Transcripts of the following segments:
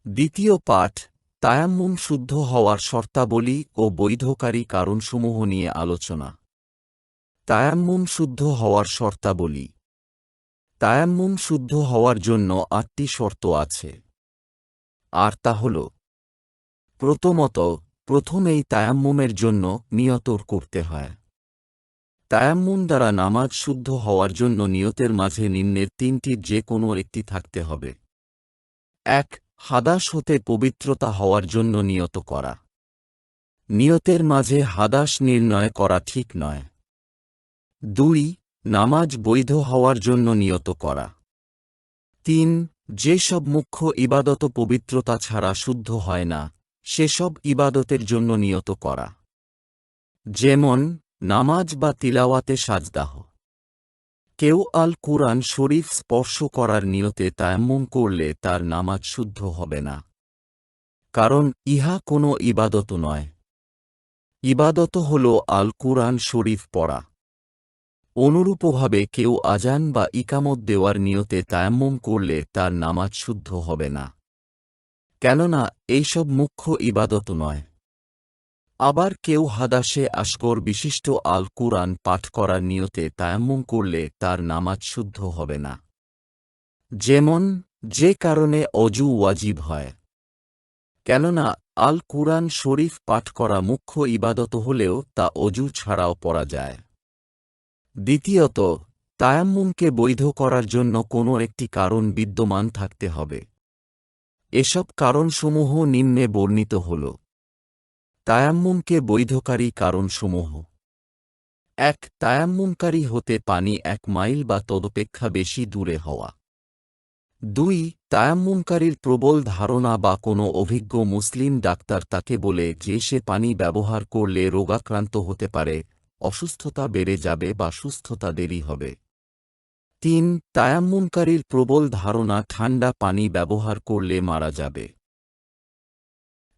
দ্বিতীয় পাঠ তায়াম্মুম শুদ্ধ হওয়ার শর্তাবলী ও বৈধকারী কারণসমূহ নিয়ে আলোচনা। তায়াম্মুম শুদ্ধ হওয়ার শর্তাবলী। তায়াম্মুম শুদ্ধ হওয়ার জন্য ৮টি শর্ত আছে, আর তা হল: প্রথমেই তায়াম্মুমের জন্য নিয়ত করতে হয়। তায়াম্মুম দ্বারা নামাজ শুদ্ধ হওয়ার জন্য নিয়তের মাঝে নিম্নের তিনটির যে কোনো একটি থাকতে হবে। ১. হাদাস হতে পবিত্রতা হওয়ার জন্য নিয়ত করা। নিয়তের মাঝে হাদাস নির্ণয় করা ঠিক নয়। ২. নামাজ বৈধ হওয়ার জন্য নিয়ত করা। ৩. যেসব মুখ্য ইবাদত পবিত্রতা ছাড়া শুদ্ধ হয় না, সেসব ইবাদতের জন্য নিয়ত করা, যেমন নামাজ বা তিলাওয়াতে সাজদাহ। কেউ আল কুরআন শরীফ স্পর্শ করার নিয়তে তায়াম্মুম করলে তার নামাজ শুদ্ধ হবে না, কারণ ইহা কোনো ইবাদত নয়। ইবাদত হল আল কুরআন শরীফ পড়া। অনুরূপভাবে কেউ আজান বা ইকামত দেওয়ার নিয়তে তায়াম্মুম করলে তার নামাজ শুদ্ধ হবে না, কেননা এইসব মুখ্য ইবাদত নয়। আবার কেউ হাদাসে আসগর বিশিষ্ট আল কুরআন পাঠ করার নিয়তে তায়াম্মুম করলে তার নামাজ শুদ্ধ হবে না, যেমন যে কারণে অজু ওয়াজিব হয়। কেননা আল কুরআন শরীফ পাঠ করা মুখ্য ইবাদত হলেও তা অজু ছাড়াও পড়া যায়। দ্বিতীয়ত, তায়াম্মুমকে বৈধ করার জন্য কোনো একটি কারণ বিদ্যমান থাকতে হবে। এসব কারণসমূহ নিম্নে বর্ণিত হল। তায়াম্মুমকে বৈধকারী কারণসমূহ: ১. তায়াম্মুমকারী হতে পানি ১ মাইল বা তদপেক্ষা বেশি দূরে হওয়া। ২. তায়াম্মুমকারীর প্রবল ধারণা বা কোনো অভিজ্ঞ মুসলিম ডাক্তার তাকে বলে যে সে পানি ব্যবহার করলে রোগাক্রান্ত হতে পারে, অসুস্থতা বেড়ে যাবে বা সুস্থতা দেরি হবে। ৩. তায়াম্মুমকারীর প্রবল ধারণা ঠান্ডা পানি ব্যবহার করলে মারা যাবে।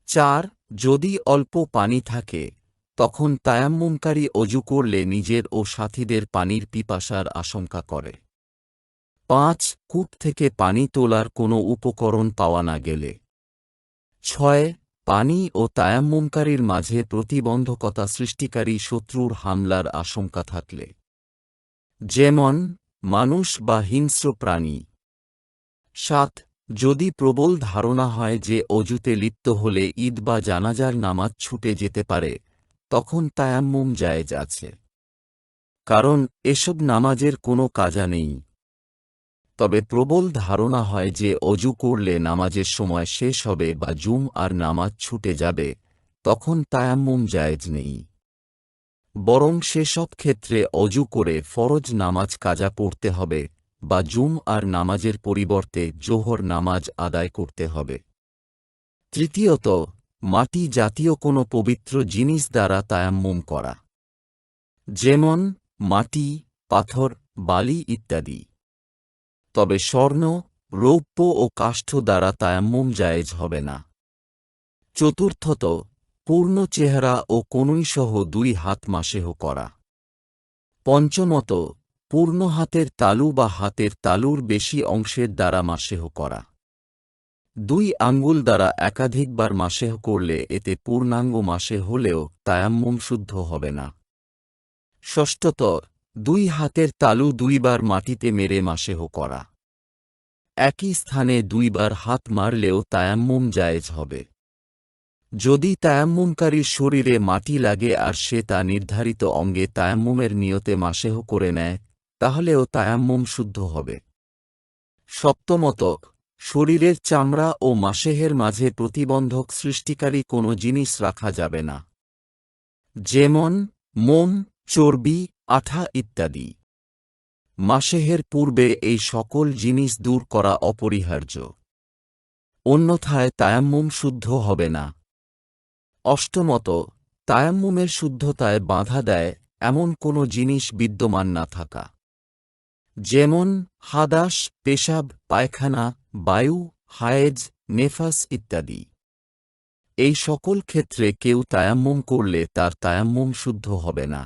৪. যদি অল্প পানি থাকে, তখন তায়াম্মুমকারী অজু করলে নিজের ও সাথীদের পানির পিপাসার আশঙ্কা করে। ৫. কূপ থেকে পানি তোলার কোনো উপকরণ পাওয়া না গেলে। ৬. পানি ও তায়াম্মুমকারীর মাঝে প্রতিবন্ধকতা সৃষ্টিকারী শত্রুর হামলার আশঙ্কা থাকলে, যেমন মানুষ বা হিংস্র প্রাণী। ৭. যদি প্রবল ধারণা হয় যে অজুতে লিপ্ত হলে ঈদ বা জানাজার নামাজ ছুটে যেতে পারে, তখন তায়াম্মুম জায়েজ আছে, কারণ এসব নামাজের কোনো কাজা নেই। তবে প্রবল ধারণা হয় যে অজু করলে নামাজের সময় শেষ হবে বা আর নামাজ ছুটে যাবে, তখন তায়াম্মুম জায়েজ নেই, বরং সেসব ক্ষেত্রে অজু করে ফরজ নামাজ কাজা পড়তে হবে বা আর নামাজের পরিবর্তে জোহর নামাজ আদায় করতে হবে। তৃতীয়ত, মাটি জাতীয় কোনো পবিত্র জিনিস দ্বারা তায়াম্মুম করা, যেমন মাটি, পাথর, বালি ইত্যাদি। তবে স্বর্ণ, রৌপ্য ও কাষ্ঠ দ্বারা তায়াম্মুম জায়েজ হবে না। চতুর্থত, পূর্ণ চেহারা ও কনুইসহ ২ হাত মাসেহ করা। পঞ্চমত, পূর্ণ হাতের তালু বা হাতের তালুর বেশি অংশের দ্বারা মাসেহ করা। ২ আঙ্গুল দ্বারা একাধিকবার মাসেহ করলে এতে পূর্ণাঙ্গ মাসেহ হলেও তায়াম্মুম শুদ্ধ হবে না। ষষ্ঠত, ২ হাতের তালু ২ বার মাটিতে মেরে মাসেহ করা। একই স্থানে ২ বার হাত মারলেও তায়াম্মুম জায়েজ হবে। যদি তায়াম্মুমকারীর শরীরে মাটি লাগে আর সে তা নির্ধারিত অঙ্গে তায়াম্মুমের নিয়তে মাসেহ করে নেয়, তাহলেও তায়াম্মুম শুদ্ধ হবে। সপ্তমত, শরীরের চামড়া ও মাসেহের মাঝে প্রতিবন্ধক সৃষ্টিকারী কোনো জিনিস রাখা যাবে না, যেমন মোম, চর্বি, আঠা ইত্যাদি। মাসেহের পূর্বে এই সকল জিনিস দূর করা অপরিহার্য, অন্যথায় তায়াম্মুম শুদ্ধ হবে না। অষ্টমত, তায়াম্মুমের শুদ্ধতায় বাধা দেয় এমন কোনো জিনিস বিদ্যমান না থাকা, যেমন হাদাস, পেশাব, পায়খানা, বায়ু, হায়েজ, নেফাস ইত্যাদি। এই সকল ক্ষেত্রে কেউ তায়াম্মুম করলে তার তায়াম্মুম শুদ্ধ হবে না।